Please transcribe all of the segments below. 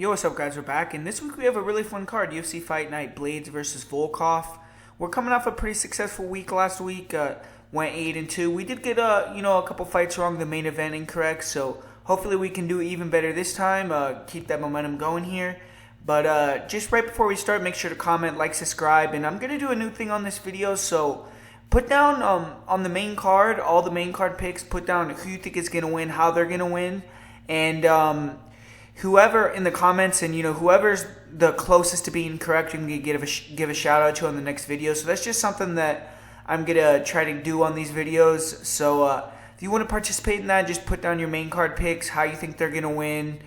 Yo, what's up, guys? We're back, and this week we have a really fun card, UFC Fight Night, Blaydes versus Volkov. We're coming off a pretty successful week last week, went 8-2. We did get a couple fights wrong, the main event incorrect, so hopefully we can do even better this time, keep that momentum going here. But just right before we start, make sure to comment, like, subscribe, and I'm going to do a new thing on this video, so put down on the main card, all the main card picks, put down who you think is going to win, how they're going to win, and whoever in the comments, and whoever's the closest to being correct, you can give a shout out to on the next video. So that's just something that I'm gonna try to do on these videos. So if you want to participate in that, just put down your main card picks, how you think they're gonna win,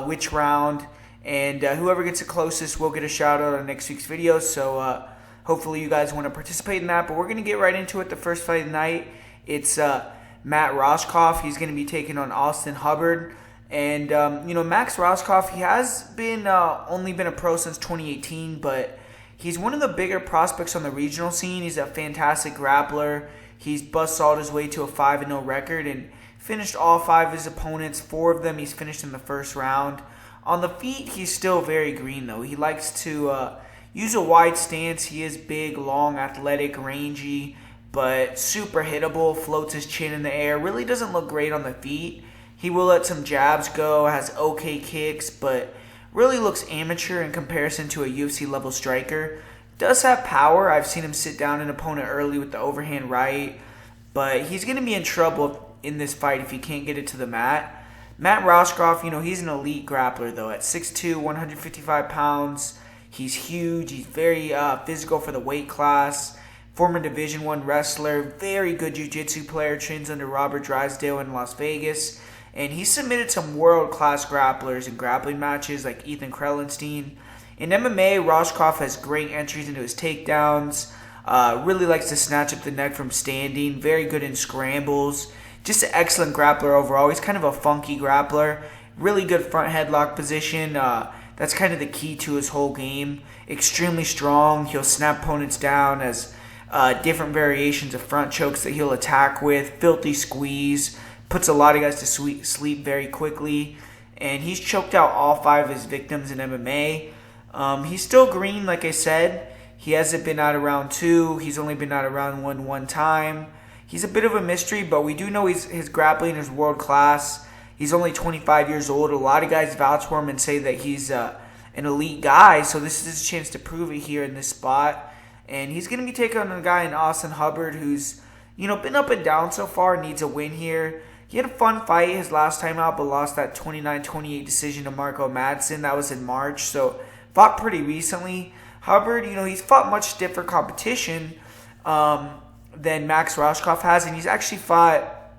which round, and whoever gets the closest will get a shout out on next week's video. So hopefully you guys want to participate in that. But we're gonna get right into it. The first fight of the night, it's Matt Rohskopf. He's gonna be taking on Austin Hubbard. And, Max Rohskopf, he has been only been a pro since 2018, but he's one of the bigger prospects on the regional scene. He's a fantastic grappler. He's buzzsawed his way to a 5-0 record and finished all 5 of his opponents. 4 of them he's finished in the first round. On the feet, he's still very green, though. He likes to use a wide stance. He is big, long, athletic, rangy, but super hittable, floats his chin in the air. Really doesn't look great on the feet. He will let some jabs go, has okay kicks, but really looks amateur in comparison to a UFC level striker. Does have power. I've seen him sit down an opponent early with the overhand right, but he's going to be in trouble in this fight if he can't get it to the mat. Matt Rohskopf, he's an elite grappler though. At 6'2", 155 pounds, he's huge. He's very physical for the weight class. Former Division I wrestler, very good jiu-jitsu player, trains under Robert Drysdale in Las Vegas. And he submitted some world-class grapplers in grappling matches like Ethan Krelenstein. In MMA, Rohskopf has great entries into his takedowns. Really likes to snatch up the neck from standing. Very good in scrambles. Just an excellent grappler overall. He's kind of a funky grappler. Really good front headlock position. That's kind of the key to his whole game. Extremely strong. He'll snap opponents down as different variations of front chokes that he'll attack with. Filthy squeeze. Puts a lot of guys to sleep very quickly. And he's choked out all 5 of his victims in MMA. He's still green, like I said. He hasn't been out of round 2. He's only been out of round 1 one time. He's a bit of a mystery, but we do know his grappling is world class. He's only 25 years old. A lot of guys vouch for him and say that he's an elite guy. So this is his chance to prove it here in this spot. And he's going to be taking on a guy in Austin Hubbard who's been up and down so far, needs a win here. He had a fun fight his last time out, but lost that 29-28 decision to Marcin. That was in March, so fought pretty recently. Hubbard, he's fought much stiffer competition than Max Rohskopf has, and he's actually fought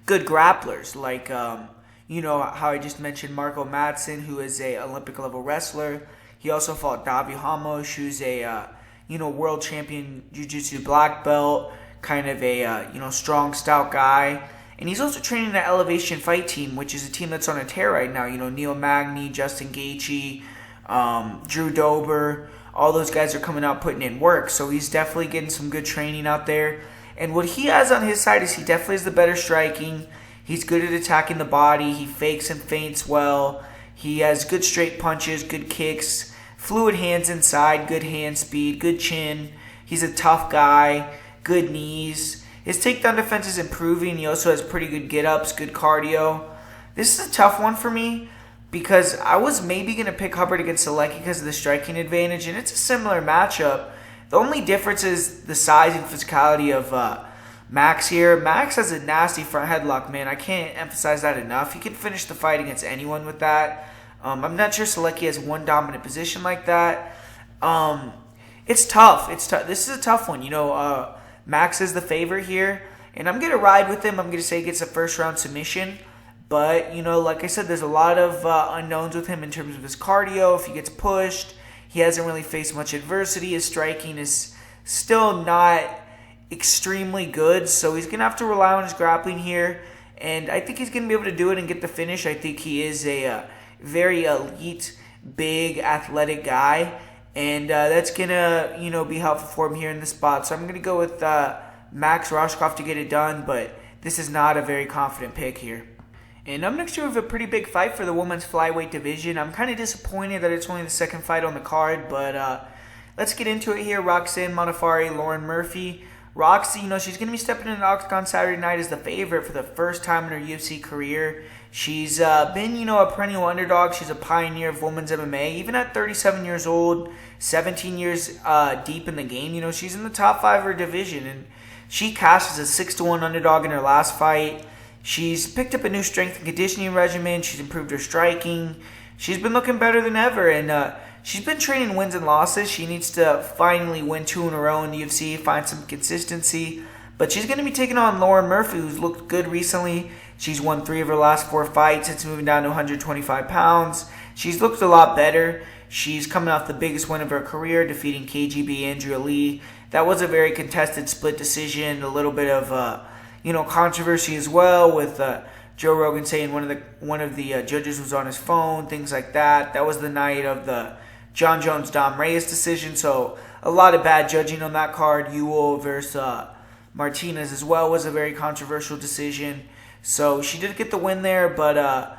good grapplers, like, how I just mentioned Marcin, who is a Olympic-level wrestler. He also fought Davi Ramos, who's a, world champion jiu-jitsu black belt, kind of a, strong, stout guy. And he's also training the Elevation Fight Team, which is a team that's on a tear right now. Neil Magny, Justin Gaethje, Drew Dober, all those guys are coming out putting in work. So he's definitely getting some good training out there. And what he has on his side is he definitely has the better striking. He's good at attacking the body. He fakes and feints well. He has good straight punches, good kicks, fluid hands inside, good hand speed, good chin. He's a tough guy, good knees. His takedown defense is improving. He also has pretty good get-ups, good cardio. This is a tough one for me because I was maybe going to pick Hubbard against Selecki because of the striking advantage, and it's a similar matchup. The only difference is the size and physicality of Max here. Max has a nasty front headlock, man. I can't emphasize that enough. He can finish the fight against anyone with that. I'm not sure Selecki has one dominant position like that. It's tough. This is a tough one. Max is the favorite here, and I'm going to ride with him. I'm going to say he gets a first-round submission. But, like I said, there's a lot of unknowns with him in terms of his cardio. If he gets pushed, he hasn't really faced much adversity. His striking is still not extremely good, so he's going to have to rely on his grappling here. And I think he's going to be able to do it and get the finish. I think he is a very elite, big, athletic guy. And that's going to, be helpful for him here in this spot. So I'm going to go with Max Rohskopf to get it done, but this is not a very confident pick here. And up next, we have a pretty big fight for the women's flyweight division. I'm kind of disappointed that it's only the second fight on the card, but let's get into it here. Roxanne, Modafferi, Lauren Murphy. Roxy, she's going to be stepping in the octagon Saturday night as the favorite for the first time in her UFC career. She's been, a perennial underdog. She's a pioneer of women's MMA. Even at 37 years old, 17 years deep in the game, she's in the top 5 of her division. And she cashed as a 6-1 underdog in her last fight. She's picked up a new strength and conditioning regimen. She's improved her striking. She's been looking better than ever. And she's been trading wins and losses. She needs to finally win 2 in a row in the UFC, find some consistency. But she's going to be taking on Lauren Murphy, who's looked good recently. She's won 3 of her last 4 fights. It's moving down to 125 pounds. She's looked a lot better. She's coming off the biggest win of her career, defeating KGB Andrea Lee. That was a very contested split decision, a little bit of controversy as well, with Joe Rogan saying one of the judges was on his phone, things like that. That was the night of the John Jones-Dom Reyes decision, so a lot of bad judging on that card. Ewell versus Martinez as well was a very controversial decision. So she did get the win there, but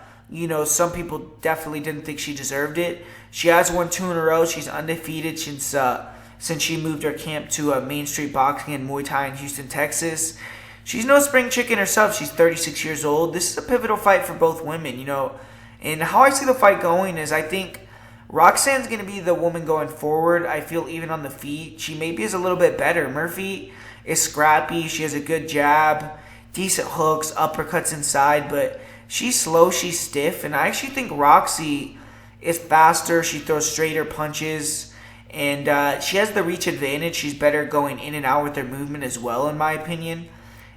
some people definitely didn't think she deserved it. She has won 2 in a row. She's undefeated since she moved her camp to Main Street Boxing and Muay Thai in Houston, Texas. She's no spring chicken herself. She's 36 years old. This is a pivotal fight for both women, And how I see the fight going is I think Roxanne's going to be the woman going forward. I feel even on the feet, she maybe is a little bit better. Murphy is scrappy. She has a good jab, decent hooks, uppercuts inside, but she's slow, she's stiff, and I actually think Roxy is faster. She throws straighter punches, and she has the reach advantage. She's better going in and out with her movement as well, in my opinion.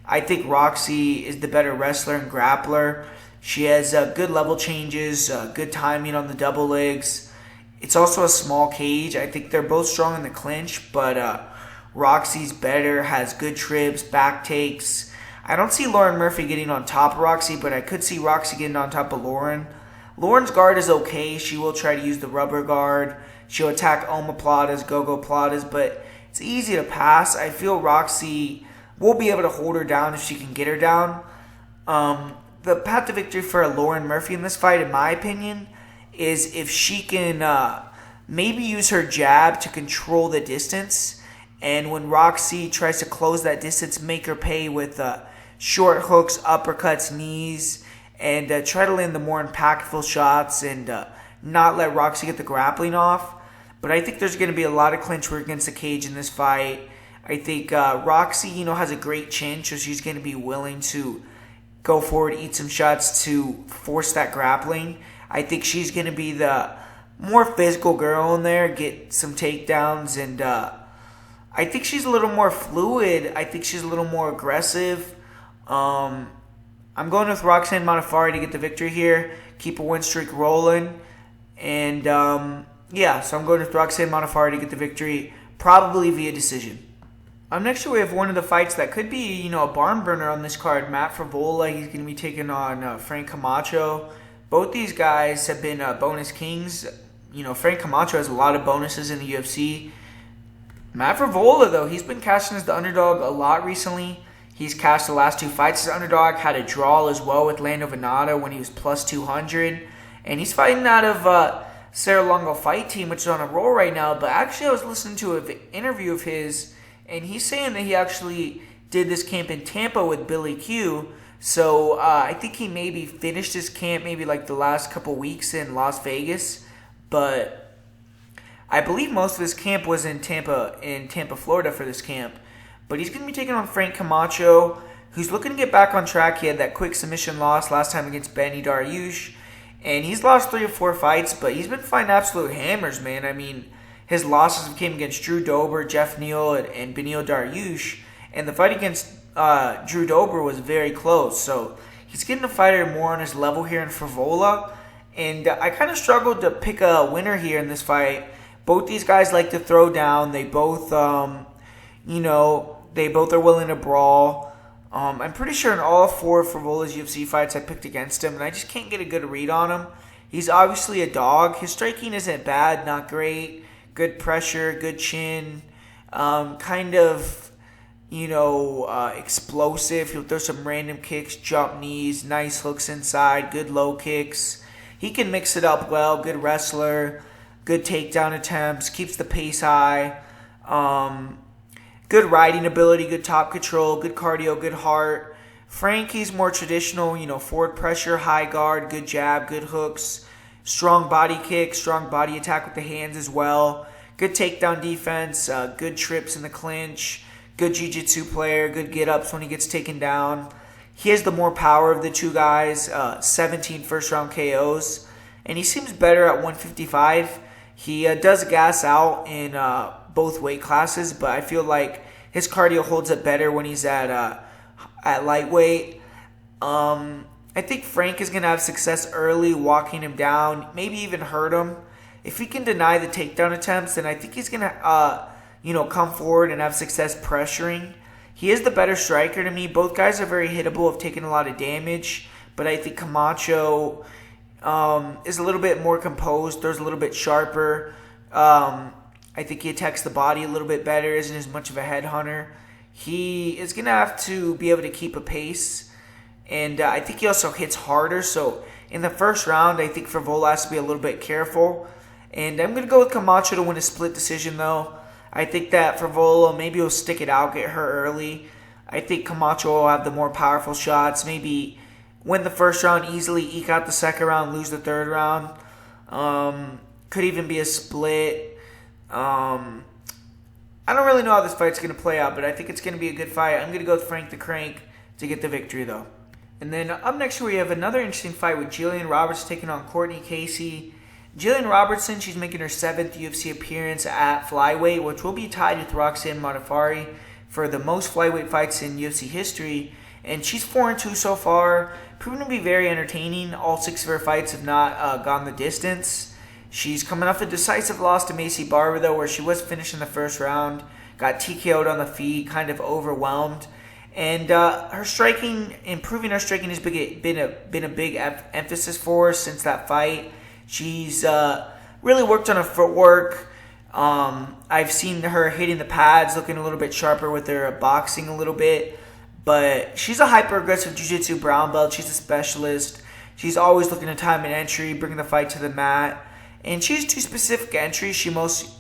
I think Roxy is the better wrestler and grappler. She has good level changes, good timing on the double legs. It's also a small cage. I think they're both strong in the clinch, but Roxy's better, has good trips, back takes. I don't see Lauren Murphy getting on top of Roxy, but I could see Roxy getting on top of Lauren. Lauren's guard is okay. She will try to use the rubber guard. She'll attack omoplatas, go-go platas, but it's easy to pass. I feel Roxy will be able to hold her down if she can get her down. The path to victory for Lauren Murphy in this fight, in my opinion, is if she can maybe use her jab to control the distance, and when Roxy tries to close that distance, make her pay with short hooks, uppercuts, knees, and try to land the more impactful shots and not let Roxy get the grappling off. But I think there's going to be a lot of clinch work against the cage in this fight. I think Roxy, has a great chin, so she's going to be willing to go forward, eat some shots to force that grappling. I think she's going to be the more physical girl in there, get some takedowns, and I think she's a little more fluid. I think she's a little more aggressive. I'm going with Roxanne Modafferi to get the victory here, keep a win streak rolling, and so I'm going with Roxanne Modafferi to get the victory, probably via decision. Next we have one of the fights that could be, a barn burner on this card. Matt Frevola, he's going to be taking on Frank Camacho. Both these guys have been bonus kings. Frank Camacho has a lot of bonuses in the UFC. Matt Frevola, though, he's been cashing as the underdog a lot recently. He's cashed the last 2 fights as underdog, had a draw as well with Lando Venata when he was plus 200. And he's fighting out of Sarah Longo Fight Team, which is on a roll right now. But actually, I was listening to an interview of his, and he's saying that he actually did this camp in Tampa with Billy Q. So I think he maybe finished his camp maybe like the last couple weeks in Las Vegas. But I believe most of his camp was in Tampa, Florida for this camp. But he's going to be taking on Frank Camacho, who's looking to get back on track. He had that quick submission loss last time against Benny Dariush. And he's lost 3 or 4 fights, but he's been fighting absolute hammers, man. I mean, his losses came against Drew Dober, Jeff Neal, and Benil Dariush. And the fight against Drew Dober was very close. So he's getting a fighter more on his level here in Frevola. And I kind of struggled to pick a winner here in this fight. Both these guys like to throw down. They both, they both are willing to brawl. I'm pretty sure in all 4 of Frevola's UFC fights I picked against him, and I just can't get a good read on him. He's obviously a dog. His striking isn't bad, not great. Good pressure, good chin. explosive. He'll throw some random kicks, jump knees, nice hooks inside, good low kicks. He can mix it up well. Good wrestler, good takedown attempts, keeps the pace high. Good riding ability, good top control, good cardio, good heart. Frankie's more traditional, forward pressure, high guard, good jab, good hooks, strong body kick, strong body attack with the hands as well. Good takedown defense, good trips in the clinch, good jiu-jitsu player, good get-ups when he gets taken down. He has the more power of the two guys, 17 first-round KOs, and he seems better at 155. He does gas out in both weight classes, but I feel like his cardio holds up better when he's at lightweight. I think Frank is going to have success early, walking him down, maybe even hurt him. If he can deny the takedown attempts, then I think he's going to, come forward and have success pressuring. He is the better striker to me. Both guys are very hittable, have taken a lot of damage, but I think Camacho is a little bit more composed, throws a little bit sharper. I think he attacks the body a little bit better, isn't as much of a headhunter. He is going to have to be able to keep a pace, and I think he also hits harder. So in the first round, I think Frevola has to be a little bit careful. And I'm going to go with Camacho to win a split decision, though. I think that Frevola maybe will stick it out, get hurt early. I think Camacho will have the more powerful shots, maybe win the first round easily, eke out the second round, lose the third round. Could even be a split. I don't really know how this fight's going to play out, but I think it's going to be a good fight. I'm going to go with Frank the Crank to get the victory, though. And then up next, we have another interesting fight with Gillian Robertson taking on Courtney Casey. Gillian Robertson, she's making her 7th UFC appearance at flyweight, which will be tied with Roxanne Modafferi for the most flyweight fights in UFC history. And she's 4-2 so far, proven to be very entertaining. All 6 of her fights have not gone the distance. She's coming off a decisive loss to Macy Barber, though, where she was finished in the first round, got TKO'd on the feet, kind of overwhelmed. And her striking, improving her striking has been a big emphasis for her since that fight. She's really worked on her footwork. I've seen her hitting the pads, looking a little bit sharper with her boxing a little bit. But she's a hyper-aggressive jiu-jitsu brown belt. She's a specialist. She's always looking to time an entry, bringing the fight to the mat. And she has 2 specific entries she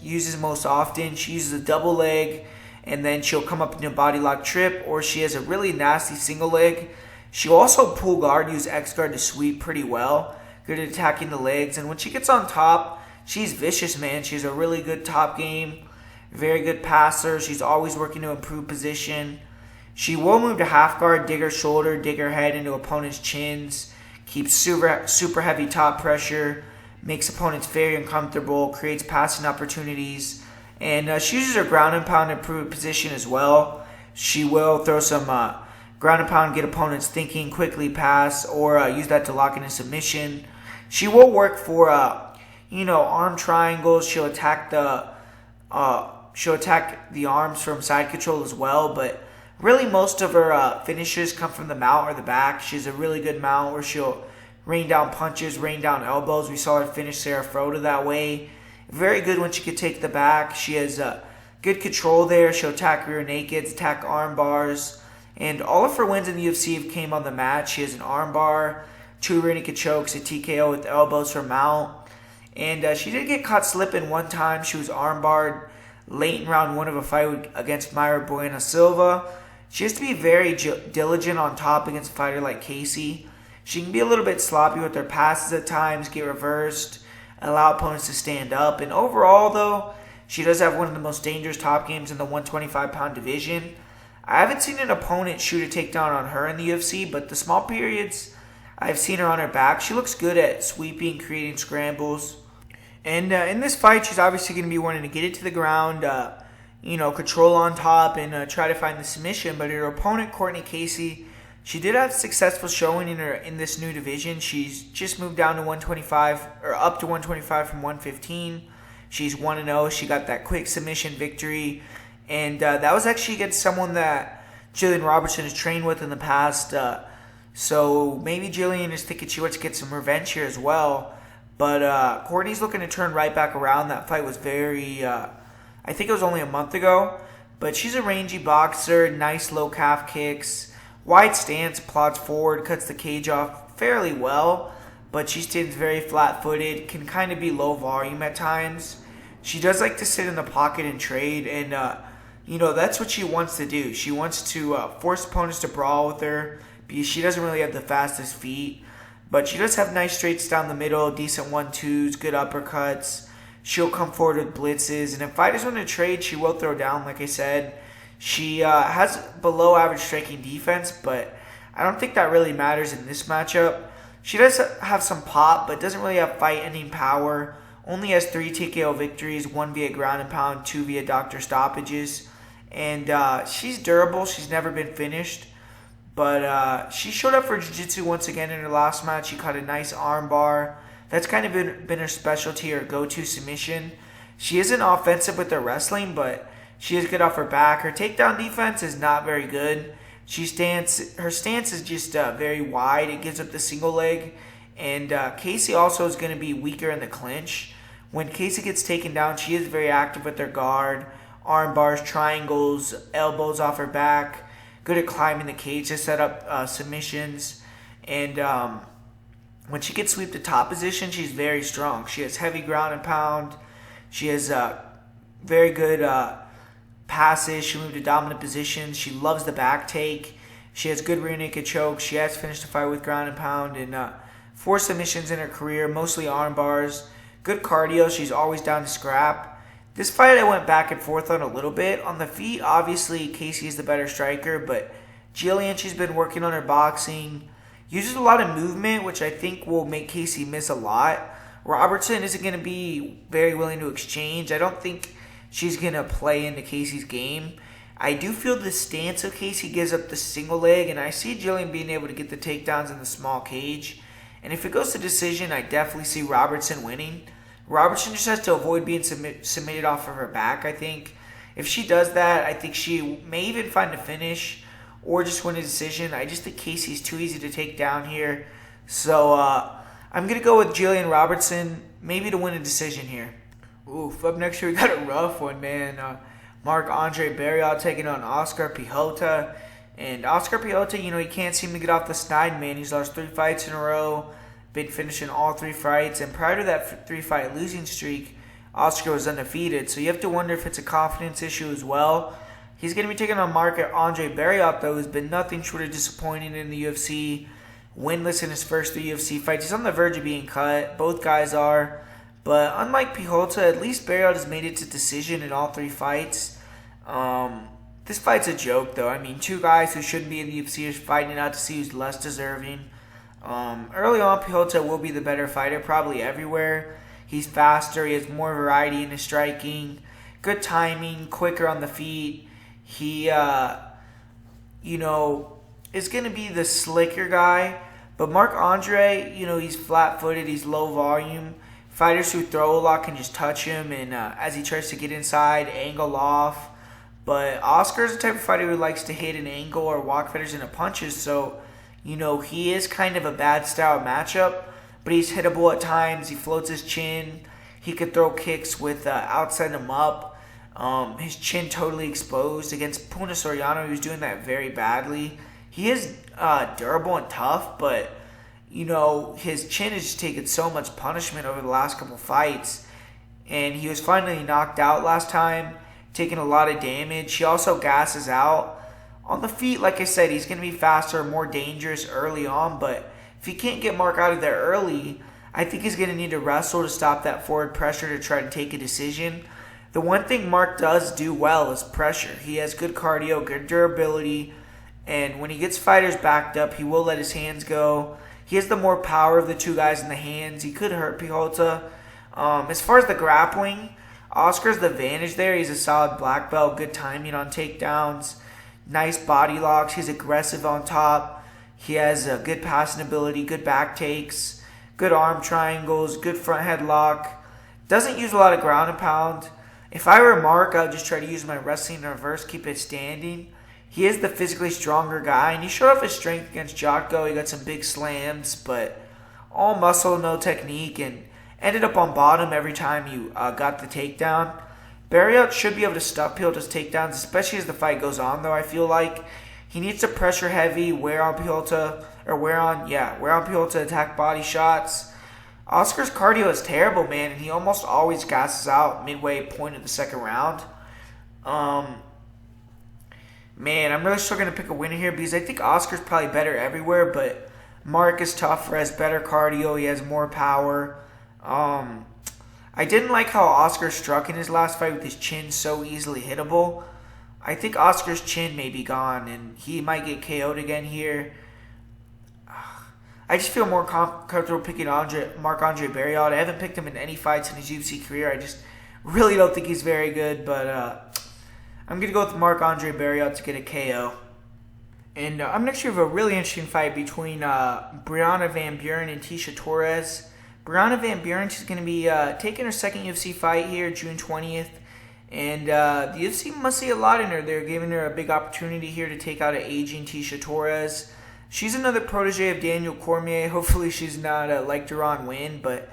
uses most often. She uses a double leg, and then she'll come up into a body lock trip, or she has a really nasty single leg. She'll also pull guard, use X guard to sweep pretty well. Good at attacking the legs. And when she gets on top, she's vicious, man. She has a really good top game. Very good passer. She's always working to improve position. She will move to half guard, dig her shoulder, dig her head into opponents' chins. Keeps super heavy top pressure. Makes opponents very uncomfortable. Creates passing opportunities. And she uses her ground and pound to improve position as well. She will throw some ground and pound, get opponents thinking, quickly pass, or use that to lock in a submission. She will work for, arm triangles. She'll attack the arms from side control as well. But really, most of her finishes come from the mount or the back. She has a really good mount where she'll rain down punches, rain down elbows. We saw her finish Sarah Froda that way. Very good when she could take the back. She has good control there. She'll attack rear nakeds, attack arm bars. And all of her wins in the UFC came on the mat. She has an arm bar, 2 rear naked chokes, a TKO with elbows for mount. And she did get caught slipping one time. She was arm barred late in round 1 of a fight against Mayra Bueno Silva. She has to be very diligent on top against a fighter like Casey. She can be a little bit sloppy with her passes at times, get reversed, allow opponents to stand up. And overall, though, she does have one of the most dangerous top games in the 125-pound division. I haven't seen an opponent shoot a takedown on her in the UFC, but the small periods I've seen her on her back, she looks good at sweeping, creating scrambles. And in this fight, she's obviously going to be wanting to get it to the ground, control on top, and try to find the submission. But her opponent, Courtney Casey, she did have a successful showing in this new division. She's just moved down to 125, or up to 125 from 115. She's 1-0. She got that quick submission victory. And that was actually against someone that Gillian Robertson has trained with in the past. So maybe Gillian is thinking she wants to get some revenge here as well. But Courtney's looking to turn right back around. That fight was I think it was only a month ago. But she's a rangy boxer, nice low calf kicks, wide stance, plods forward, cuts the cage off fairly well, but she stands very flat-footed, can kind of be low volume at times. She does like to sit in the pocket and trade, and that's what she wants to do. She wants to force opponents to brawl with her, because she doesn't really have the fastest feet, but she does have nice straights down the middle, decent 1-2s, good uppercuts. She'll come forward with blitzes, and if fighters want to trade, she will throw down, like I said. She has below average striking defense, but I don't think that really matters in this matchup. She does have some pop, but doesn't really have fight-ending power. Only has 3 TKO victories, 1 via ground and pound, 2 via doctor stoppages. And she's durable. She's never been finished. But she showed up for jiu-jitsu once again in her last match. She caught a nice arm bar. That's kind of been her specialty, her go-to submission. She isn't offensive with her wrestling, but she is good off her back. Her takedown defense is not very good. Her stance is just very wide. It gives up the single leg. And Casey also is going to be weaker in the clinch. When Casey gets taken down, she is very active with her guard. Arm bars, triangles, elbows off her back. Good at climbing the cage to set up submissions. And when she gets sweep to top position, she's very strong. She has heavy ground and pound. She has very good passes. She moved to dominant positions. She loves the back take. She has good rear naked choke. She has finished the fight with ground and pound. And 4 submissions in her career, mostly arm bars. Good cardio. She's always down to scrap. This fight I went back and forth on a little bit. On the feet, obviously, Casey is the better striker. But Gillian, she's been working on her boxing. Uses a lot of movement, which I think will make Casey miss a lot. Robertson isn't going to be very willing to exchange. I don't think she's going to play into Casey's game. I do feel the stance of Casey gives up the single leg, and I see Gillian being able to get the takedowns in the small cage. And if it goes to decision, I definitely see Robertson winning. Robertson just has to avoid being submitted off of her back, I think. If she does that, I think she may even find a finish or just win a decision. I just think Casey's too easy to take down here. So I'm going to go with Gillian Robertson, maybe to win a decision here. Oof, up next here we got a rough one, man. Marc-Andre Barriault taking on Oscar Peralta. And Oscar Peralta, he can't seem to get off the snide, man. He's lost 3 fights in a row, been finishing all 3 fights. And prior to that 3-fight losing streak, Oscar was undefeated. So you have to wonder if it's a confidence issue as well. He's going to be taking on Marc-Andre Barriault, though, who's been nothing short of disappointing in the UFC. Winless in his first 3 UFC fights. He's on the verge of being cut. Both guys are. But unlike Peralta, at least Barriault has made it to decision in all 3 fights. This fight's a joke, though. I mean, 2 guys who shouldn't be in the UFC are fighting it out to see who's less deserving. Early on, Peralta will be the better fighter, probably everywhere. He's faster. He has more variety in his striking. Good timing, quicker on the feet. He, is going to be the slicker guy. But Marc-Andre, he's flat-footed. He's low volume. Fighters who throw a lot can just touch him. And as he tries to get inside, angle off. But Oscar's the type of fighter who likes to hit an angle or walk fighters into punches. So, he is kind of a bad style matchup. But he's hittable at times. He floats his chin. He could throw kicks with outside him up. His chin totally exposed. Against Puna Soriano, he was doing that very badly. He is durable and tough, but, his chin has just taken so much punishment over the last couple fights. And he was finally knocked out last time, taking a lot of damage. He also gasses out. On the feet, like I said, he's going to be faster, more dangerous early on, but if he can't get Marc out of there early, I think he's going to need to wrestle to stop that forward pressure to try to take a decision. The one thing Marc does do well is pressure. He has good cardio, good durability, and when he gets fighters backed up, he will let his hands go. He has the more power of the 2 guys in the hands. He could hurt Peralta. As far as the grappling, Oscar's the advantage there. He's a solid black belt, good timing on takedowns, nice body locks. He's aggressive on top. He has a good passing ability, good back takes, good arm triangles, good front headlock. Doesn't use a lot of ground and pound. If I were Marc, I would just try to use my wrestling in reverse, keep it standing. He is the physically stronger guy, and he showed off his strength against Jotko. He got some big slams, but all muscle, no technique, and ended up on bottom every time you got the takedown. Barriault should be able to stuff Peralta's takedowns, especially as the fight goes on, though. I feel like he needs to pressure heavy, wear on Peralta, attack body shots. Oscar's cardio is terrible, man, and he almost always gasses out midway point of the second round. Man, I'm really struggling to pick a winner here because I think Oscar's probably better everywhere, but Mark is tougher, has better cardio, he has more power. I didn't like how Oscar struck in his last fight with his chin so easily hittable. I think Oscar's chin may be gone, and he might get KO'd again here. I just feel more comfortable picking Marc-Andre Barriault. I haven't picked him in any fights in his UFC career. I just really don't think he's very good, but I'm going to go with Marc-Andre Barriault to get a KO. And up next, we have a really interesting fight between Brianna Van Buren and Tecia Torres. Brianna Van Buren, she's going to be taking her second UFC fight here, June 20th. And the UFC must see a lot in her. They're giving her a big opportunity here to take out an aging Tecia Torres. She's another protege of Daniel Cormier. Hopefully she's not like Duran Win, but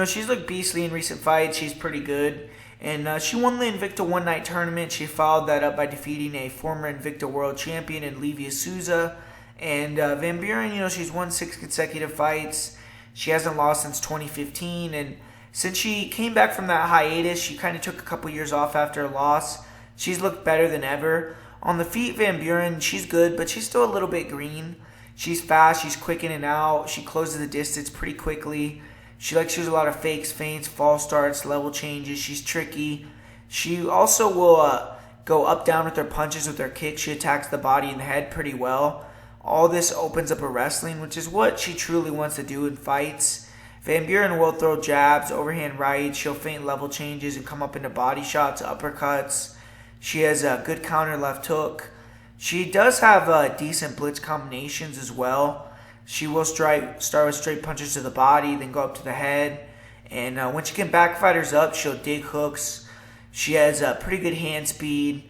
she's looked beastly in recent fights. She's pretty good. And she won the Invicta one-night tournament. She followed that up by defeating a former Invicta world champion in Livia Souza. And Van Buren, she's won 6 consecutive fights. She hasn't lost since 2015. And since she came back from that hiatus, she kind of took a couple years off after a loss. She's looked better than ever. On the feet, Van Buren, she's good, but she's still a little bit green. She's fast. She's quick in and out. She closes the distance pretty quickly. She likes to use a lot of fakes, feints, false starts, level changes. She's tricky. She also will go up-down with her punches, with her kicks. She attacks the body and the head pretty well. All this opens up her wrestling, which is what she truly wants to do in fights. Van Buren will throw jabs, overhand rights. She'll feint level changes and come up into body shots, uppercuts. She has a good counter left hook. She does have decent blitz combinations as well. She will start with straight punches to the body, then go up to the head. And when she can back fighters up, she'll dig hooks. She has pretty good hand speed.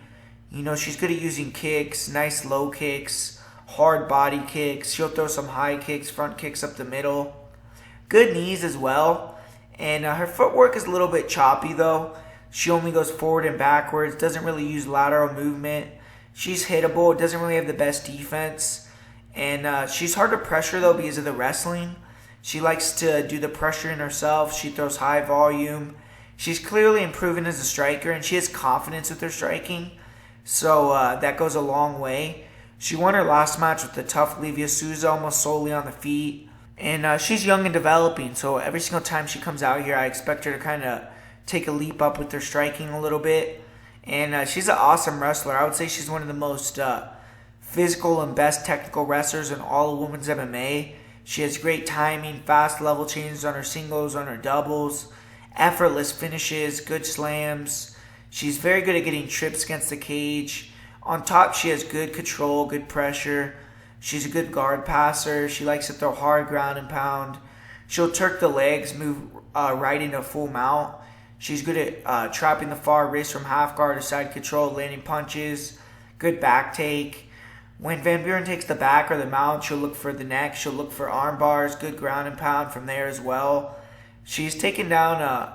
She's good at using kicks, nice low kicks, hard body kicks. She'll throw some high kicks, front kicks up the middle. Good knees as well. And her footwork is a little bit choppy, though. She only goes forward and backwards, doesn't really use lateral movement. She's hittable, doesn't really have the best defense. And she's hard to pressure, though, because of the wrestling. She likes to do the pressuring herself. She throws high volume. She's clearly improving as a striker, and she has confidence with her striking. So that goes a long way. She won her last match with the tough Livia Souza, almost solely on the feet. And she's young and developing, so every single time she comes out here, I expect her to kind of take a leap up with her striking a little bit. And she's an awesome wrestler. I would say she's one of the most physical and best technical wrestlers in all of women's MMA. She has great timing, fast level changes on her singles, on her doubles, effortless finishes, good slams. She's very good at getting trips against the cage. On top, she has good control, good pressure. She's a good guard passer. She likes to throw hard ground and pound. She'll turk the legs, move right into full mount. She's good at trapping the far wrist from half guard to side control, landing punches. Good back take. When Van Buren takes the back or the mount, she'll look for the neck. She'll look for arm bars. Good ground and pound from there as well. She's taken down.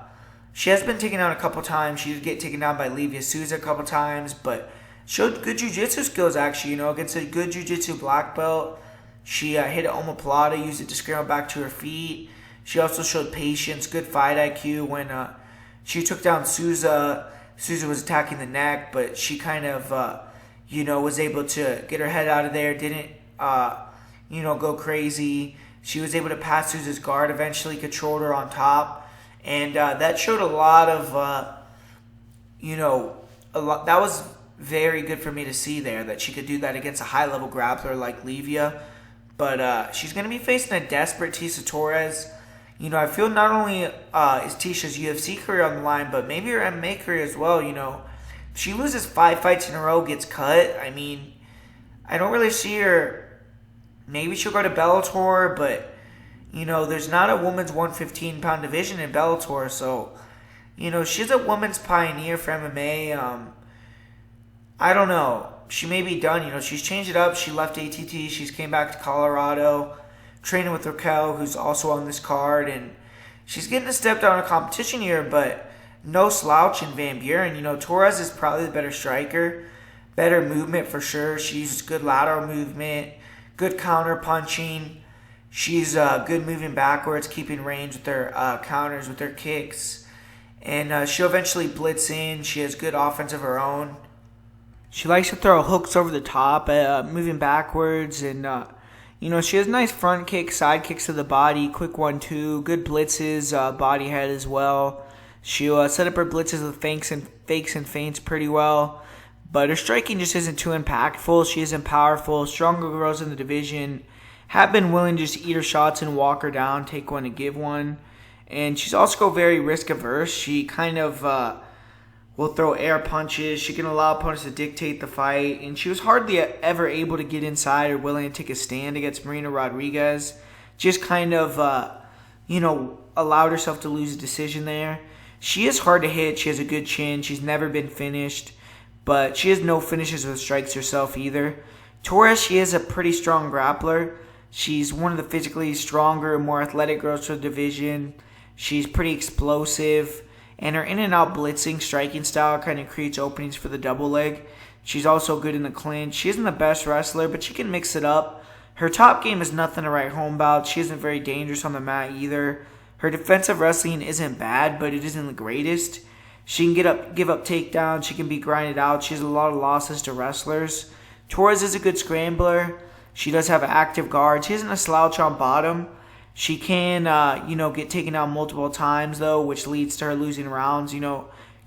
She has been taken down a couple times. She did get taken down by Livia Souza a couple times, but showed good jiu-jitsu skills actually. Against a good jiu-jitsu black belt. She hit an omoplata, used it to scramble back to her feet. She also showed patience, good fight IQ when she took down Souza. Souza was attacking the neck, but she kind of, was able to get her head out of there. Didn't, go crazy. She was able to pass Souza's guard eventually, controlled her on top. And that showed a lot of, that was very good for me to see there, that she could do that against a high-level grappler like Livia. But she's going to be facing a desperate Tecia Torres. I feel not only is Tecia's UFC career on the line, but maybe her MMA career as well. If she loses 5 fights in a row, gets cut, I don't really see her. Maybe she'll go to Bellator, but, there's not a women's 115-pound division in Bellator. So, she's a women's pioneer for MMA. I don't know. She may be done. She's changed it up. She left ATT. She's came back to Colorado, training with Raquel, who's also on this card, and she's getting a step down in competition here, but no slouch in Van Buren. Torres is probably the better striker. Better movement for sure. She's good lateral movement, good counter punching. She's good moving backwards, keeping range with her counters, with her kicks. And she'll eventually blitz in. She has good offense of her own. She likes to throw hooks over the top, moving backwards. And, she has nice front kicks, side kicks to the body, quick 1-2, good blitzes, body head as well. She'll set up her blitzes with fakes and feints pretty well. But her striking just isn't too impactful. She isn't powerful. Stronger girls in the division have been willing to just eat her shots and walk her down, take one and give one. And she's also very risk averse. She kind of will throw air punches. She can allow opponents to dictate the fight. And she was hardly ever able to get inside or willing to take a stand against Marina Rodriguez. Just kind of, allowed herself to lose a decision there. She is hard to hit. She has a good chin. She's never been finished. But she has no finishes with strikes herself either. Torres, she is a pretty strong grappler. She's one of the physically stronger, more athletic girls for the division. She's pretty explosive. And her in and out blitzing striking style kind of creates openings for the double leg. She's also good in the clinch. She isn't the best wrestler, but she can mix it up. Her top game is nothing to write home about. She isn't very dangerous on the mat either. Her defensive wrestling isn't bad, but it isn't the greatest. She can give up takedowns. She can be grinded out. She has a lot of losses to wrestlers. Torres is a good scrambler. She does have active guard. She isn't a slouch on bottom. She can, get taken out multiple times, though, which leads to her losing rounds.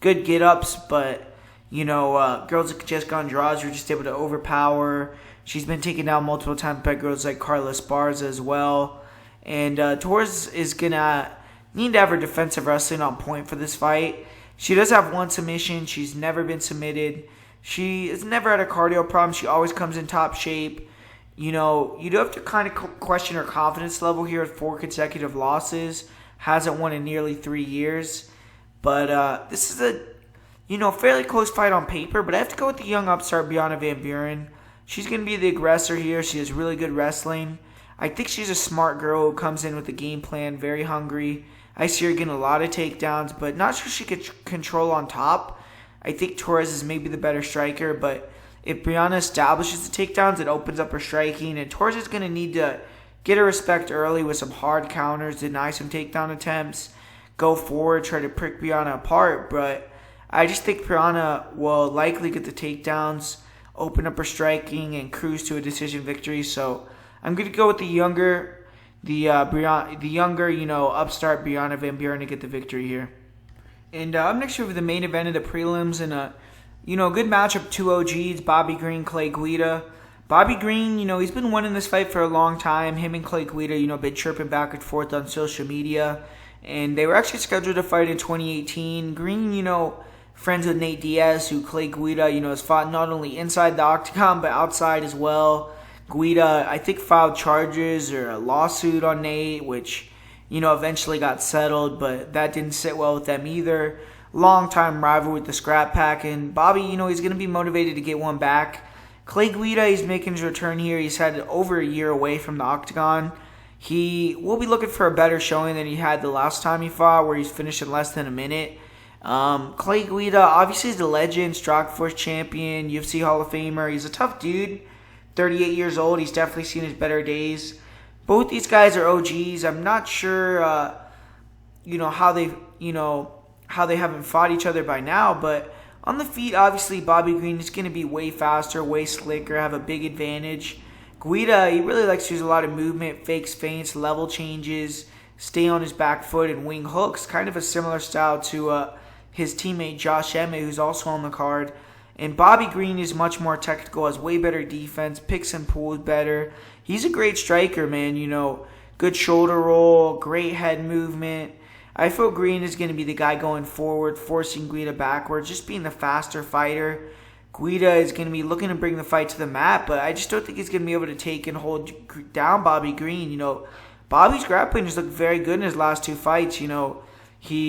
Good get-ups, but, girls that just gone draws are just able to overpower. She's been taken down multiple times by girls like Carla Esparza as well. And Torres is going to need to have her defensive wrestling on point for this fight. She does have one submission. She's never been submitted. She has never had a cardio problem. She always comes in top shape. You do have to kind of question her confidence level here at 4 consecutive losses. Hasn't won in nearly 3 years. But this is a, fairly close fight on paper. But I have to go with the young upstart, Brianna Van Buren. She's going to be the aggressor here. She has really good wrestling. I think she's a smart girl who comes in with a game plan, very hungry. I see her getting a lot of takedowns, but not sure she could control on top. I think Torres is maybe the better striker, but if Brianna establishes the takedowns, it opens up her striking, and Torres is going to need to get her respect early with some hard counters, deny some takedown attempts, go forward, try to prick Brianna apart, but I just think Brianna will likely get the takedowns, open up her striking, and cruise to a decision victory, so I'm going to go with the younger, upstart Brianna Van Buren to get the victory here. And up next we have the main event of the prelims and a good matchup, 2 OGs, Bobby Green, Clay Guida. Bobby Green, he's been winning this fight for a long time. Him and Clay Guida, been chirping back and forth on social media. And they were actually scheduled to fight in 2018. Green, friends with Nate Diaz, who Clay Guida, has fought not only inside the octagon but outside as well. Guida, I think, filed charges or a lawsuit on Nate, which, eventually got settled, but that didn't sit well with them either. Long-time rival with the Scrap Pack, and Bobby, he's going to be motivated to get one back. Clay Guida, he's making his return here. He's had over a year away from the octagon. He will be looking for a better showing than he had the last time he fought, where he's finished in less than a minute. Clay Guida, obviously, is a legend, Strikeforce champion, UFC Hall of Famer. He's a tough dude. 38 years old. He's definitely seen his better days. Both these guys are OGs. I'm not sure, how they haven't fought each other by now. But on the feet, obviously, Bobby Green is going to be way faster, way slicker, have a big advantage. Guida, he really likes to use a lot of movement, fakes, feints, level changes, stay on his back foot, and wing hooks. Kind of a similar style to his teammate Josh Emmett, who's also on the card. And Bobby Green is much more technical, has way better defense, picks and pulls better. He's a great striker, man. Good shoulder roll, great head movement. I feel Green is going to be the guy going forward, forcing Guida backwards, just being the faster fighter. Guida is going to be looking to bring the fight to the mat, but I just don't think he's going to be able to take and hold down Bobby Green. Bobby's grappling just looked very good in his last 2 fights. He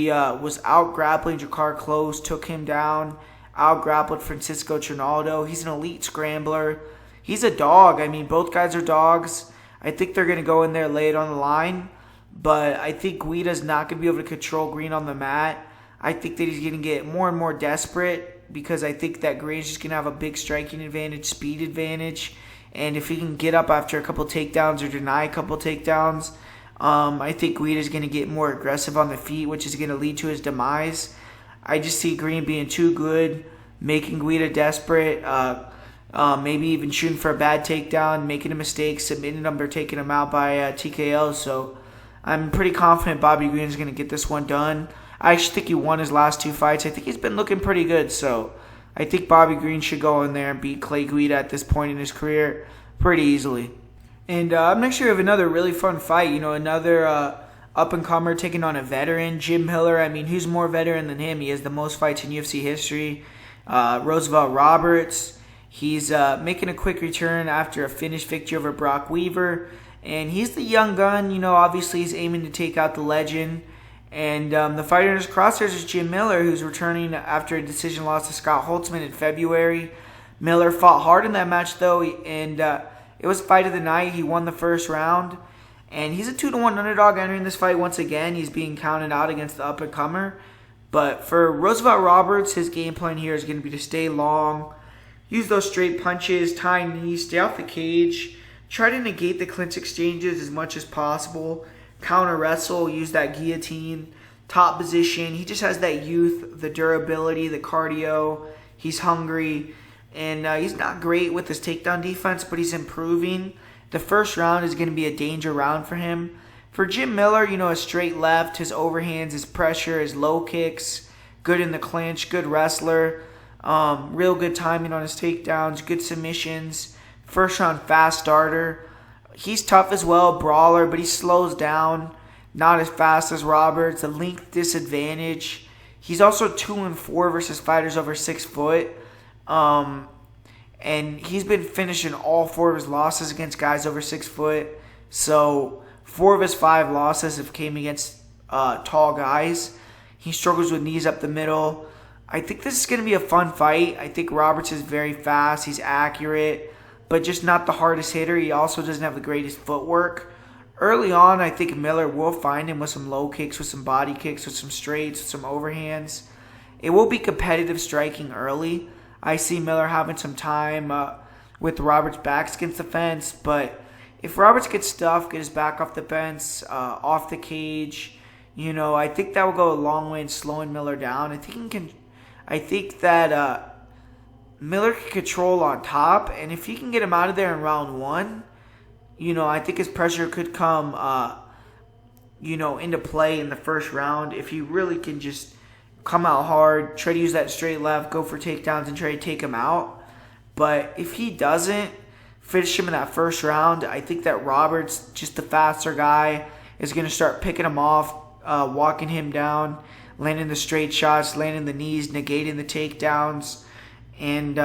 was out grappling Jakar Close, took him down. Out-grappled Francisco Trinaldo. He's an elite scrambler. He's a dog. I mean, both guys are dogs. I think they're going to go in there, lay it on the line. But I think Guida's not going to be able to control Green on the mat. I think that he's going to get more and more desperate because I think that Grange is going to have a big striking advantage, speed advantage. And if he can get up after a couple takedowns or deny a couple takedowns, I think Guida is going to get more aggressive on the feet, which is going to lead to his demise. I just see Green being too good, making Guida desperate, maybe even shooting for a bad takedown, making a mistake, submitting him or taking him out by TKO. So I'm pretty confident Bobby Green is going to get this one done. I actually think he won his last 2 fights. I think he's been looking pretty good. So I think Bobby Green should go in there and beat Clay Guida at this point in his career pretty easily. And up next year we have another really fun fight. Another up-and-comer taking on a veteran, Jim Miller. I mean, who's more veteran than him? He has the most fights in UFC history. Roosevelt Roberts. He's making a quick return after a finished victory over Brock Weaver. And he's the young gun. Obviously he's aiming to take out the legend. And the fighter in his crosshairs is Jim Miller, who's returning after a decision loss to Scott Holtzman in February. Miller fought hard in that match, though, and it was fight of the night. He won the first round. And he's a 2-1 underdog entering this fight once again. He's being counted out against the up-and-comer. But for Roosevelt Roberts, his game plan here is going to be to stay long, use those straight punches, tie knees, stay off the cage, try to negate the clinch exchanges as much as possible, counter wrestle, use that guillotine, top position. He just has that youth, the durability, the cardio. He's hungry, and he's not great with his takedown defense, but he's improving. The first round is going to be a danger round for him. For Jim Miller, his straight left, his overhands, his pressure, his low kicks, good in the clinch, good wrestler, real good timing on his takedowns, good submissions, first round fast starter. He's tough as well, brawler, but he slows down, not as fast as Roberts, a length disadvantage. He's also 2-4 versus fighters over 6 foot. And he's been finishing all 4 of his losses against guys over 6 foot. So 4 of his 5 losses have came against tall guys. He struggles with knees up the middle. I think this is going to be a fun fight. I think Roberts is very fast. He's accurate, but just not the hardest hitter. He also doesn't have the greatest footwork. Early on, I think Miller will find him with some low kicks, with some body kicks, with some straights, with some overhands. It will be competitive striking early. I see Miller having some time with Roberts' backs against the fence, but if Roberts gets stuffed, get his back off the fence, off the cage, I think that will go a long way in slowing Miller down. I think that Miller can control on top, and if he can get him out of there in round 1, I think his pressure could come, into play in the first round. If he really can just come out hard, try to use that straight left, go for takedowns, and try to take him out. But if he doesn't finish him in that first round, I think that Roberts, just the faster guy, is going to start picking him off, walking him down, landing the straight shots, landing the knees, negating the takedowns. And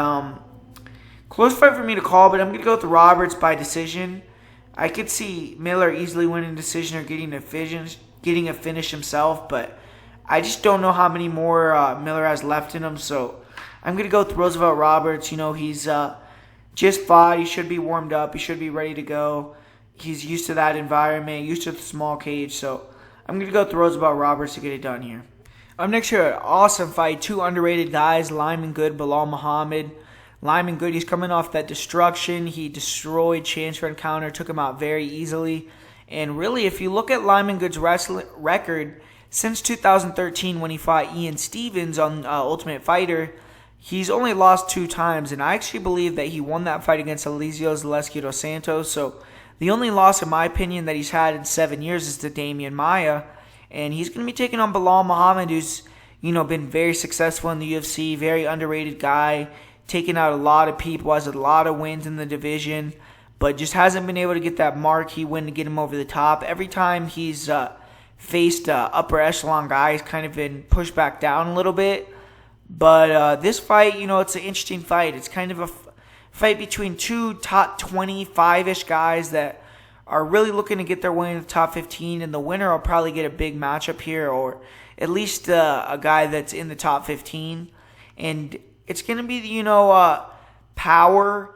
close fight for me to call, but I'm going to go with Roberts by decision. I could see Miller easily winning decision or getting a finish himself, but I just don't know how many more Miller has left in him. So I'm going to go with Roosevelt Roberts. He's just fought. He should be warmed up. He should be ready to go. He's used to that environment, used to the small cage. So I'm going to go with Roosevelt Roberts to get it done here. Up next here, an awesome fight. 2 underrated guys, Lyman Good, Bilal Muhammad. Lyman Good, he's coming off that destruction. He destroyed Chance for Encounter, took him out very easily. And really, if you look at Lyman Good's wrestling record, since 2013 when he fought Ian Stevens on Ultimate Fighter, he's only lost 2 times. And I actually believe that he won that fight against Eliseo Zaleski dos Santos. So the only loss, in my opinion, that he's had in 7 years is to Damian Maia. And he's going to be taking on Bilal Muhammad, who's, been very successful in the UFC, very underrated guy, taking out a lot of people, has a lot of wins in the division, but just hasn't been able to get that marquee win to get him over the top. Every time he's faced upper echelon guys, kind of been pushed back down a little bit. But this fight, it's an interesting fight. It's kind of a fight between 2 top 25-ish guys that are really looking to get their way in the top 15, and the winner will probably get a big matchup here, or at least a guy that's in the top 15. And it's going to be, power,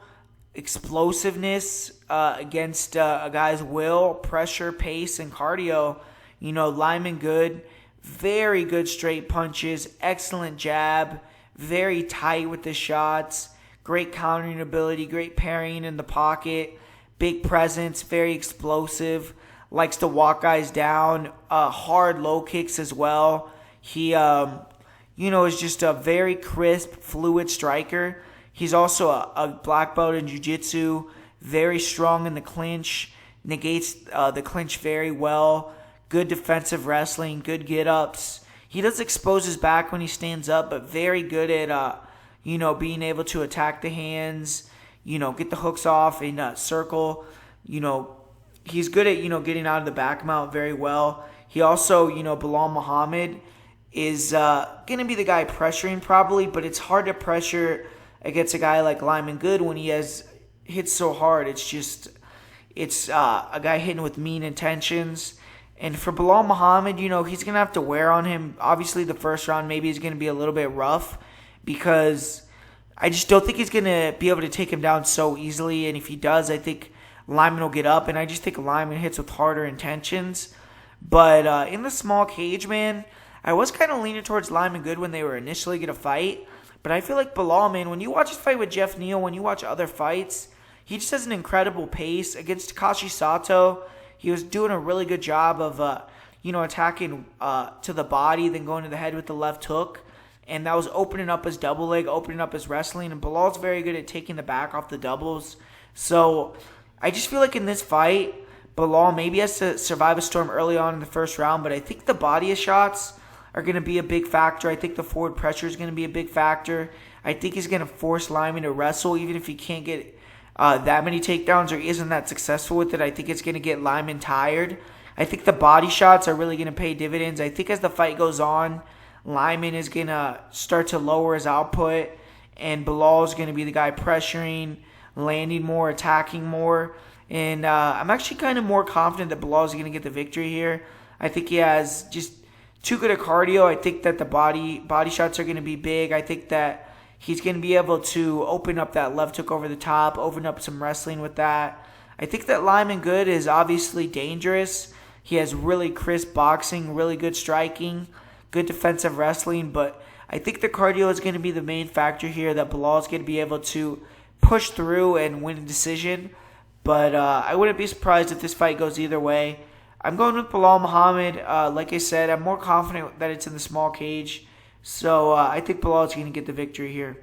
explosiveness against a guy's will, pressure, pace, and cardio. Lyman Good, Very good straight punches, excellent jab, very tight with the shots, great countering ability, great parrying in the pocket, big presence, very explosive, likes to walk guys down, hard low kicks as well. He, is just a very crisp, fluid striker. He's also a black belt in jiu-jitsu, very strong in the clinch, negates the clinch very well, good defensive wrestling, good get-ups. He does expose his back when he stands up, but very good at, being able to attack the hands, get the hooks off in circle. He's good at, getting out of the back mount very well. He also, Bilal Muhammad is going to be the guy pressuring probably, but it's hard to pressure against a guy like Lyman Good when he has hit so hard. It's a guy hitting with mean intentions. And for Bilal Muhammad, he's going to have to wear on him. Obviously, the first round maybe is going to be a little bit rough because I just don't think he's going to be able to take him down so easily. And if he does, I think Lyman will get up. And I just think Lyman hits with harder intentions. But in the small cage, man, I was kind of leaning towards Lyman Good when they were initially going to fight. But I feel like Bilal, man, when you watch his fight with Jeff Neal, when you watch other fights, he just has an incredible pace. Against Takashi Sato, he was doing a really good job of, attacking to the body, then going to the head with the left hook. And that was opening up his double leg, opening up his wrestling. And Bilal's very good at taking the back off the doubles. So I just feel like in this fight, Bilal maybe has to survive a storm early on in the first round. But I think the body shots are going to be a big factor. I think the forward pressure is going to be a big factor. I think he's going to force Lyman to wrestle, even if he can't get that many takedowns or isn't that successful with it. I think it's going to get Lyman tired. I think the body shots are really going to pay dividends. I think as the fight goes on, Lyman is going to start to lower his output, and Bilal is going to be the guy pressuring, landing more, attacking more. And I'm actually kind of more confident that Bilal is going to get the victory here. I think he has just too good a cardio. I think that the body shots are going to be big. I think that he's going to be able to open up that left hook over the top, open up some wrestling with that. I think that Lyman Good is obviously dangerous. He has really crisp boxing, really good striking, good defensive wrestling, but I think the cardio is going to be the main factor here, that Bilal is going to be able to push through and win a decision. But I wouldn't be surprised if this fight goes either way. I'm going with Bilal Muhammad. Like I said, I'm more confident that it's in the small cage. So I think Bilal is going to get the victory here.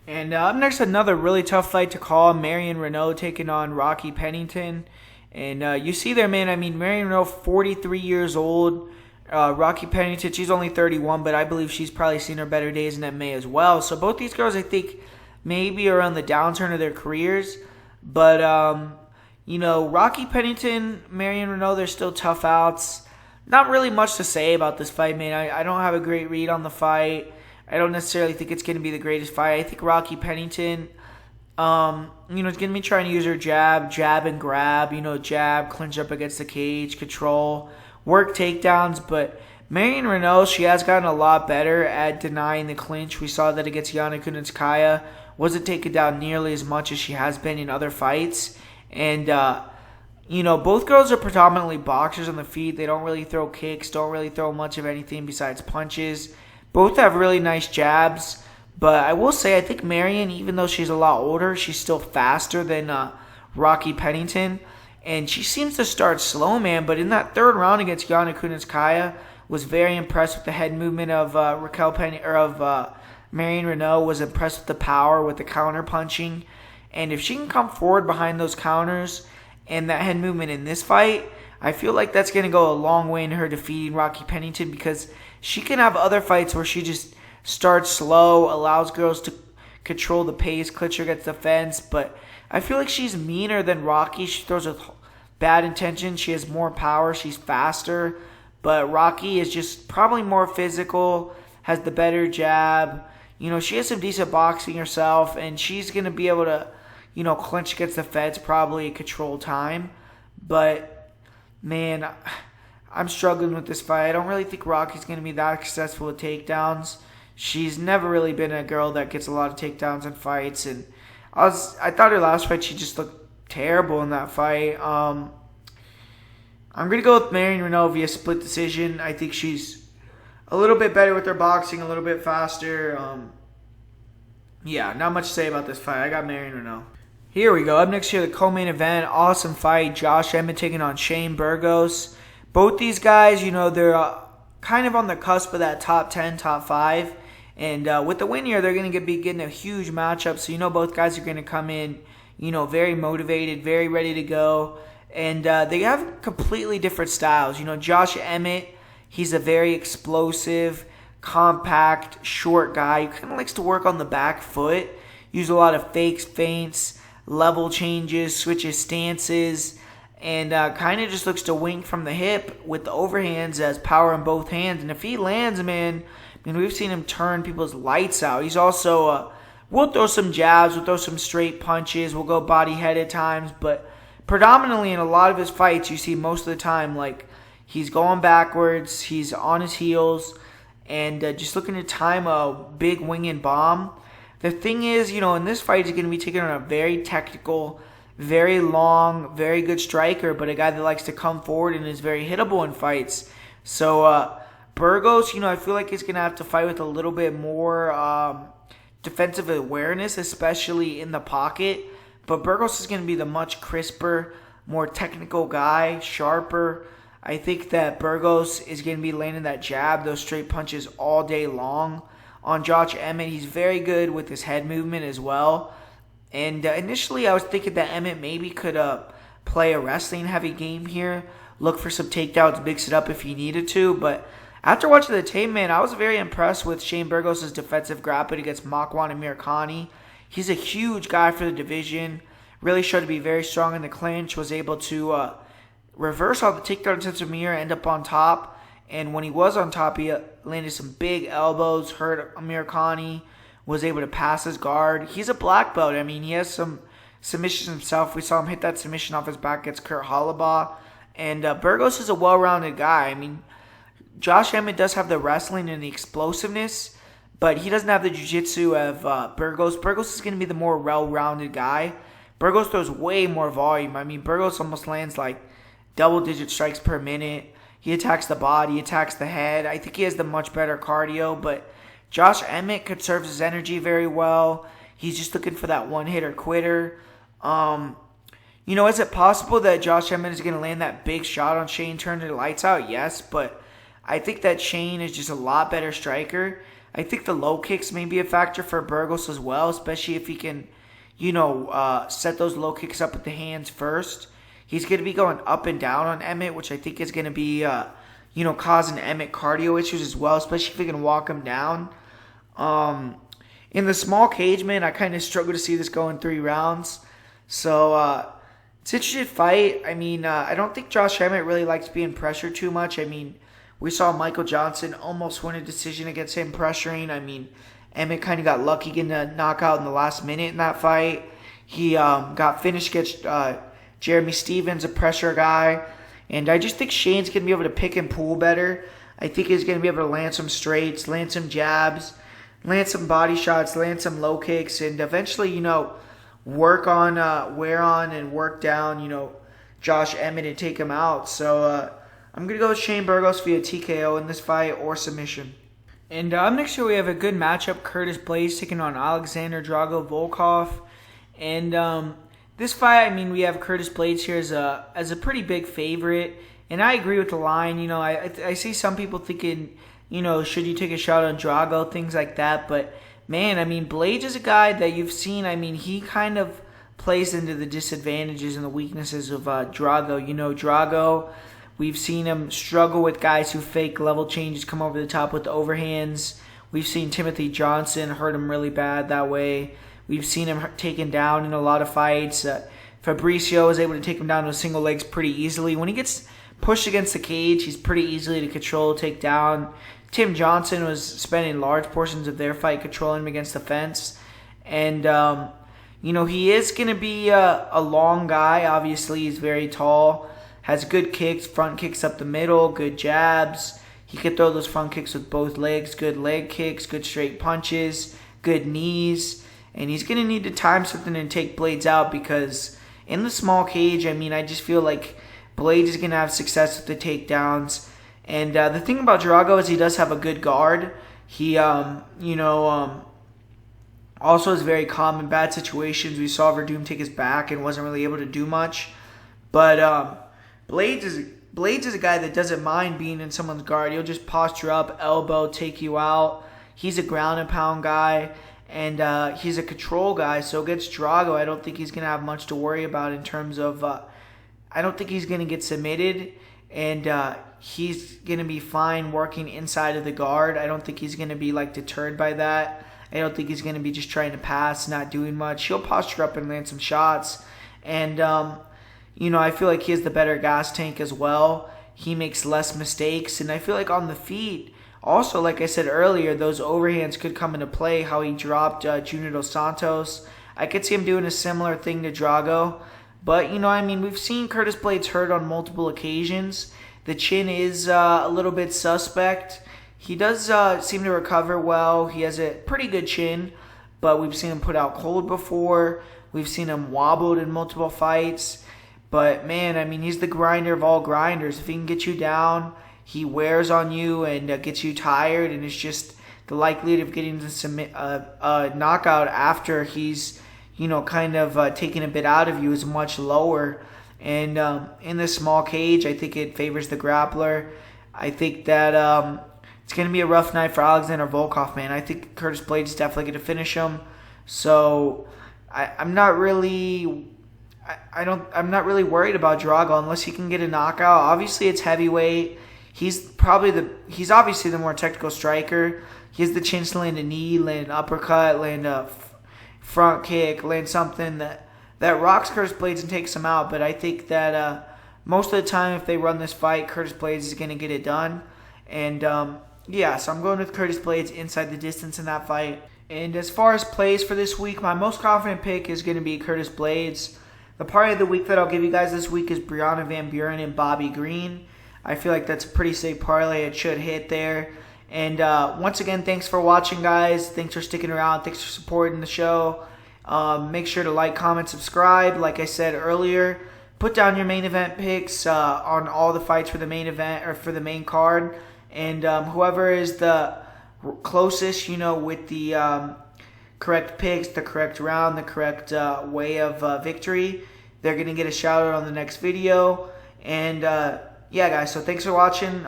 And up next, another really tough fight to call. Marion Reneau taking on Rocky Pennington. And you see there, man, Marion Reneau, 43 years old. Rocky Pennington, she's only 31, but I believe she's probably seen her better days in MMA as well. So both these girls, I think, maybe are on the downturn of their careers. But, Rocky Pennington, Marion Reneau, they're still tough outs. Not really much to say about this fight, man. I don't have a great read on the fight. I don't necessarily think it's going to be the greatest fight. I think Rocky Pennington, is going to be trying to use her jab and grab, jab, clinch up against the cage, control, work takedowns. But Marion Reneau, she has gotten a lot better at denying the clinch. We saw that against Yana Kunitskaya. Wasn't taken down nearly as much as she has been in other fights. And, both girls are predominantly boxers on the feet. They don't really throw kicks, don't really throw much of anything besides punches. Both have really nice jabs. But I will say, I think Marion, even though she's a lot older, she's still faster than Rocky Pennington. And she seems to start slow, man. But in that third round against Yana Kunitskaya, was very impressed with the head movement of Marion Reneau. Was impressed with the power, with the counter punching. And if she can come forward behind those counters and that head movement in this fight, I feel like that's going to go a long way in her defeating Rocky Pennington, because she can have other fights where she just starts slow, allows girls to control the pace, clinch her against the fence. But I feel like she's meaner than Rocky. She throws with bad intention. She has more power. She's faster. But Rocky is just probably more physical, has the better jab. She has some decent boxing herself, and she's going to be able to, clinch against the fence, probably control time. But, man, I'm struggling with this fight. I don't really think Rocky's going to be that successful with takedowns. She's never really been a girl that gets a lot of takedowns in fights. And I thought her last fight, she just looked terrible in that fight. I'm going to go with Marion Reneau via split decision. I think she's a little bit better with their boxing, a little bit faster. Yeah, not much to say about this fight. I got Marion Reneau. Here we go. Up next here, the co-main event. Awesome fight. Josh Emmett taking on Shane Burgos. Both these guys, they're kind of on the cusp of that top 10, top 5. And with the win here, they're going to be getting a huge matchup. So, both guys are going to come in, very motivated, very ready to go. And they have completely different styles. Josh Emmett, he's a very explosive, compact, short guy who kind of likes to work on the back foot, use a lot of fakes, feints, level changes, switches stances, and kind of just looks to wink from the hip with the overhands as power in both hands. And if he lands, man, we've seen him turn people's lights out. He's also, we'll throw some jabs, we'll throw some straight punches, we'll go body head at times, but predominantly in a lot of his fights, you see most of the time, like, he's going backwards, he's on his heels, and just looking to time a big winging bomb. The thing is, in this fight, he's going to be taking on a very technical, very long, very good striker, but a guy that likes to come forward and is very hittable in fights. So, Burgos, I feel like he's going to have to fight with a little bit more defensive awareness, especially in the pocket. But Burgos is going to be the much crisper, more technical guy, sharper. I think that Burgos is going to be landing that jab, those straight punches all day long. On Josh Emmett, he's very good with his head movement as well. And initially, I was thinking that Emmett maybe could play a wrestling-heavy game here, look for some takedowns, mix it up if he needed to. But after watching the tape, man, I was very impressed with Shane Burgos' defensive grappling against Makwan and Amirkhani. He's a huge guy for the division. Really showed to be very strong in the clinch, was able to reverse all the takedown attempts of Amir, end up on top. And when he was on top, he landed some big elbows, hurt Amirkhani, was able to pass his guard. He's a black belt. He has some submissions himself. We saw him hit that submission off his back against Kurt Halabaugh. And Burgos is a well-rounded guy. Josh Emmett does have the wrestling and the explosiveness, but he doesn't have the jiu-jitsu of Burgos. Burgos is going to be the more well-rounded guy. Burgos throws way more volume. Burgos almost lands like double-digit strikes per minute. He attacks the body, attacks the head. I think he has the much better cardio, but Josh Emmett conserves his energy very well. He's just looking for that one-hitter quitter. Is it possible that Josh Emmett is going to land that big shot on Shane, turn the lights out? Yes, but I think that Shane is just a lot better striker. I think the low kicks may be a factor for Burgos as well, especially if he can, set those low kicks up with the hands first. He's going to be going up and down on Emmett, which I think is going to be, causing Emmett cardio issues as well, especially if he can walk him down. In the small cage, man, I kind of struggle to see this going 3 rounds. So, it's an interesting fight. I don't think Josh Emmett really likes being pressured too much. We saw Michael Johnson almost win a decision against him pressuring. Emmett kind of got lucky getting a knockout in the last minute in that fight. He got finished against Jeremy Stevens, a pressure guy. And I just think Shane's going to be able to pick and pull better. I think he's going to be able to land some straights, land some jabs, land some body shots, land some low kicks, and eventually, work on, wear on and work down, Josh Emmett and take him out. So I'm going to go with Shane Burgos via TKO in this fight or submission. And up next here we have a good matchup. Curtis Blaydes taking on Alexander Volkov. And this fight, we have Curtis Blaydes here as a pretty big favorite. And I agree with the line. I see some people thinking, should you take a shot on Drago, things like that. But, man, Blaydes is a guy that you've seen. He kind of plays into the disadvantages and the weaknesses of Drago. Drago, we've seen him struggle with guys who fake level changes, come over the top with the overhands. We've seen Timothy Johnson hurt him really bad that way. We've seen him taken down in a lot of fights. Fabricio is able to take him down to single legs pretty easily. When he gets pushed against the cage, he's pretty easily to control, take down. Tim Johnson was spending large portions of their fight controlling him against the fence. And, he is going to be a long guy. Obviously, he's very tall. Has good kicks, front kicks up the middle, good jabs. He can throw those front kicks with both legs, good leg kicks, good straight punches, good knees. And he's going to need to time something and take Blaydes out because in the small cage, I just feel like Blaydes is going to have success with the takedowns. And the thing about Drago is he does have a good guard. He, also is very calm in bad situations. We saw Verdum take his back and wasn't really able to do much. But Blaydes is a guy that doesn't mind being in someone's guard. He'll just posture up, elbow, take you out. He's a ground and pound guy, and he's a control guy. So against Drago, I don't think he's going to have much to worry about in terms of I don't think he's going to get submitted, and he's going to be fine working inside of the guard. I don't think he's going to be deterred by that. I don't think he's going to be just trying to pass, not doing much. He'll posture up and land some shots. And, I feel like he has the better gas tank as well. He makes less mistakes. And I feel like on the feet, also, like I said earlier, those overhands could come into play, how he dropped Junior Dos Santos. I could see him doing a similar thing to Drago. But, we've seen Curtis Blaydes hurt on multiple occasions. The chin is a little bit suspect. He does seem to recover well. He has a pretty good chin, but we've seen him put out cold before. We've seen him wobbled in multiple fights. But, man, he's the grinder of all grinders. If he can get you down, he wears on you and gets you tired, and it's just the likelihood of getting a knockout after he's, taking a bit out of you is much lower. And in this small cage, I think it favors the grappler. I think that it's going to be a rough night for Alexander Volkov, man. I think Curtis Blaydes is definitely going to finish him. So I'm not really worried about Drago unless he can get a knockout. Obviously, it's heavyweight. He's obviously the more technical striker. He has the chance to land a knee, land an uppercut, land a front kick, land something that rocks Curtis Blaydes and takes him out. But I think that most of the time, if they run this fight, Curtis Blaydes is going to get it done. And so I'm going with Curtis Blaydes inside the distance in that fight. And as far as plays for this week, my most confident pick is going to be Curtis Blaydes. The parlay of the week that I'll give you guys this week is Brianna Van Buren and Bobby Green. I feel like that's a pretty safe parlay. It should hit there. And once again, thanks for watching, guys. Thanks for sticking around. Thanks for supporting the show. Make sure to like, comment, subscribe. Like I said earlier, put down your main event picks on all the fights for the main event or for the main card. And whoever is the closest, with the correct picks, the correct round, the correct way of victory, they're going to get a shout out on the next video. And guys, so thanks for watching.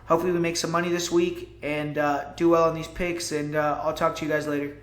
Hopefully we make some money this week and do well on these picks. And I'll talk to you guys later.